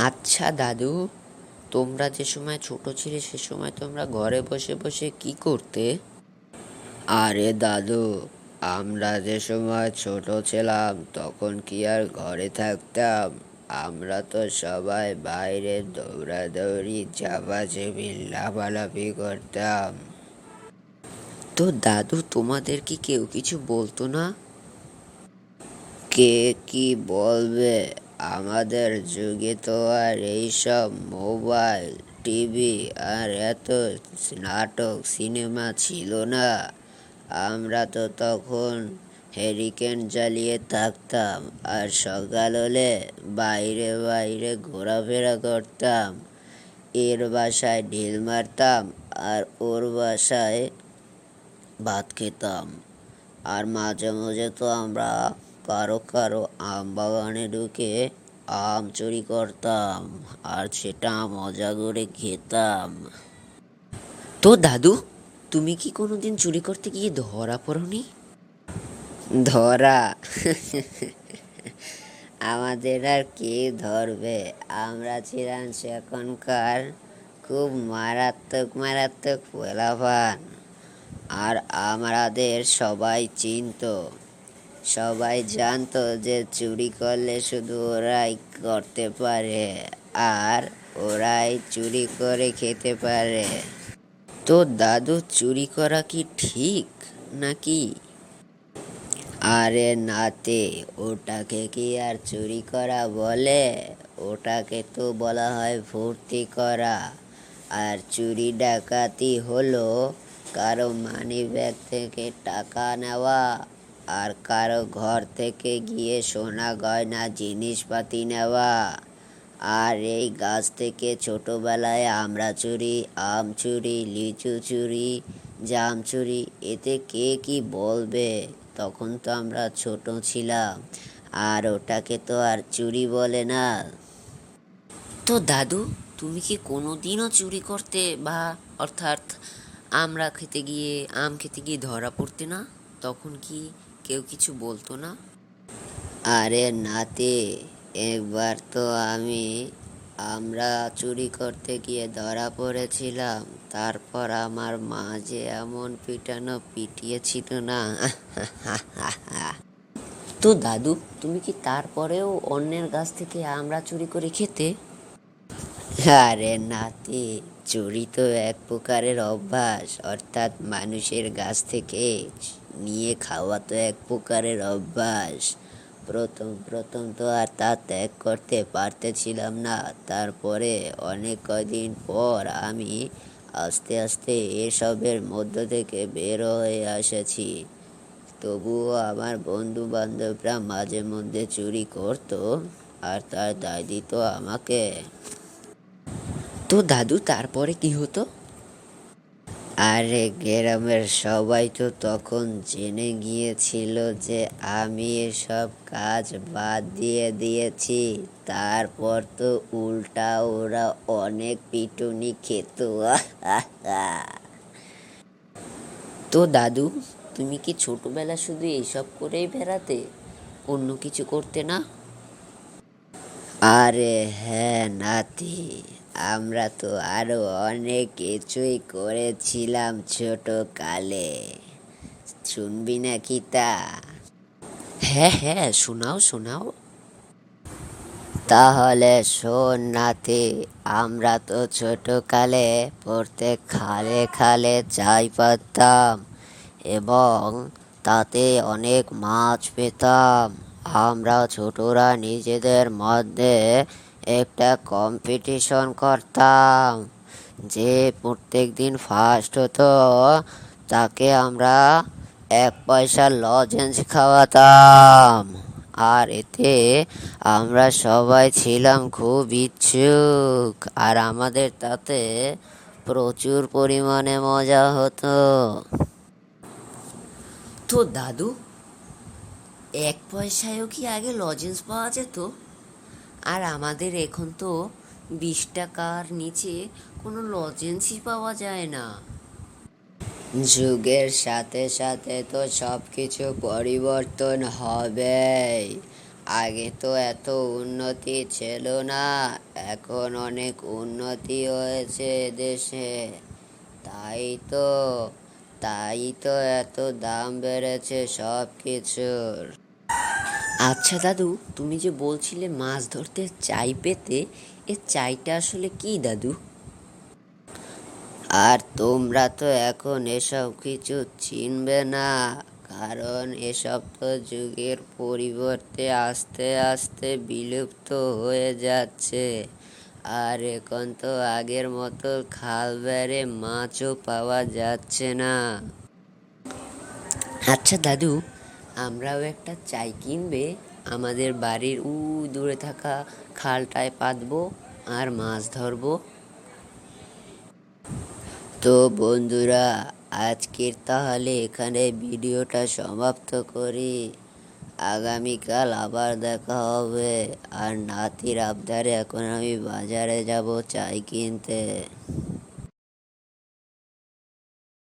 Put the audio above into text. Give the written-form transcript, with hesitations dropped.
আচ্ছা দাদু, তোমরা যে সময় ছোট ছিলে সে সময় তোমরা ঘরে বসে বসে কি করতে? আরে দাদু, আমরা যে সময় ছোট ছিলাম তখন কি আর ঘরে থাকতাম? আমরা তো সবাই বাইরে দৌড়াদৌড়ি, ঝাপাঝাপি, লাফালাফি করতাম। তো দাদু, তোমাদের কি কেউ কিছু বলতো না? কে কি বলবে? আমাদের যুগে তো আর এইসব মোবাইল, টিভি আর এত নাটক সিনেমা ছিল না। আমরা তো তখন হ্যারিকেন জ্বালিয়ে থাকতাম আর সকাল হলে বাইরে বাইরে ঘোরাফেরা করতাম। এর বাসায় ঢিল মারতাম আর ওর বাসায় ভাত খেতাম। আর মাঝে মাঝে তো আমরা কারো কারো আম বাগানে ঢুকে আম চুরি করতাম আর সেটা মজা করে খেতাম। তো দাদু, তুমি কি কোনোদিন চুরি করতে গিয়ে ধরা পড়নি? ধরা? আমাদের আর কে ধরবে? আমরা ছিলাম সেখানকার খুব মারাত্মক মারাত্মক পোলাপান। আর আমাদের সবাই চিনতো। সবাই জানতো যে চুরি করলে শুধু ওরাই করতে পারে আর ওরাই চুরি করে খেতে পারে। তো দাদু, চুরি করা কি ঠিক নাকি? আরে নাতে, ওটাকে কি আর চুরি করা বলে? ওটাকে তো বলা হয় ফুর্তি করা। আর চুরি ডাকাতি হলো কারো মানি ব্যাগ থেকে টাকা নেওয়া আর কারো ঘর থেকে গিয়ে সোনা গয়না জিনিসপাতি নেওয়া। আর এই গাছ থেকে ছোটবেলায় আমরা চুরি, আম চুরি, লিচু চুরি, জাম চুরি, এতে কে কি বলবে? তখন তো আমরা ছোট ছিলাম, আর ওটাকে তো আর চুরি বলে না। তো দাদু, তুমি কি কোনোদিনও চুরি করতে বা অর্থাৎ আম খেতে গিয়ে ধরা পড়তে না? তখন কি কেউ কিছু বলতো না? আরে নাতি, একবার তো আমরা চুরি করতে গিয়ে ধরা পড়েছিলাম। তারপর আমার মা যে এমন পিটানো পিটিয়েছিল না। তো দাদু, তুমি কি তারপরেও অন্যের গাছ থেকে আমরা চুরি করে খেতে? আরে নাতি, চুরি তো এক প্রকারের অভ্যাস, অর্থাৎ মানুষের গাছ থেকে নিয়ে খাওয়া তো এক প্রকারের অভ্যাস। প্রথম প্রথম তো আর তা ত্যাগ করতে পারতেছিলাম না। তারপরে অনেক কদিন পর আমি আস্তে আস্তে এসবের মধ্য থেকে বের হয়ে এসেছি। তবুও আমার বন্ধু বান্ধবরা মাঝে মধ্যে চুরি করতো আর তার দায় দিত আমাকে। তো দাদু, তারপরে কি হতো? আরে গ্রামের সবাই তো তখন জেনে গিয়েছিল যে আমি এসব কাজ বাদ দিয়ে দিয়েছি। তারপর তো উল্টা ওরা অনেক পিটুনি খেত। তো দাদু, তুমি কি ছোটবেলা শুধু এইসব করেই বেড়াতে, অন্য কিছু করতে না? আরে হ্যাঁ নাতি, আমরা তো আরো অনেক কিছুই করেছিলাম ছোট কালে। শুনবি নাকি তা? হ্যাঁ হ্যাঁ, শোনাও শোনাও। তাহলে শোন নাতি, আমরা তো ছোটকালে প্রত্যেক খালে খালে চাই পাতাম এবং তাতে অনেক মাছ পেতাম। আমরা ছোটরা নিজেদের মধ্যে একটা কম্পিটিশন করতাম, যে প্রত্যেক দিন ফার্স্ট হতো তাকে আমরা 1 পয়সার লজেন্স খাওয়াতাম। আর এতে আমরা সবাই ছিলাম খুব ইচ্ছুক, আর আমাদের তাতে প্রচুর পরিমাণে মজা হতো। তো দাদু, 1 পয়সায়ও কি আগে লজেন্স পাওয়া যেত? আর আমাদের এখন তো 20 টাকার নিচে কোনো লজেন্সই পাওয়া যায় না। যুগের সাথে সাথে তো সব কিছু পরিবর্তন হবেই। আগে তো এত উন্নতি ছিল না, এখন অনেক উন্নতি হয়েছে দেশে। তাই তো তাই তো এত দাম বেড়েছে সব কিছুর। আচ্ছা দাদু, তুমি যে বলছিলে মাছ ধরতে চাই পেতে, এ চাইটা আসলে কি দাদু? আর তোমরা তো এখন এসব কিছু চিনবে না, কারণ এসব তো যুগের পরিবর্তে আস্তে আস্তে বিলুপ্ত হয়ে যাচ্ছে। আর এখন তো আগের মতো খাল বেড়ে মাছও পাওয়া যাচ্ছে না। আচ্ছা দাদু, আমরাও একটা চাই কিনবে আমাদের বাড়ির দূরে থাকা খালটায় পাতবো আর মাছ ধরবো। তো বন্ধুরা, আজকের তাহলে এখানে ভিডিওটা সমাপ্ত করি। আগামীকাল আবার দেখা হবে। আর নাতির আবদারে এখন আমি বাজারে যাব চাই কিনতে।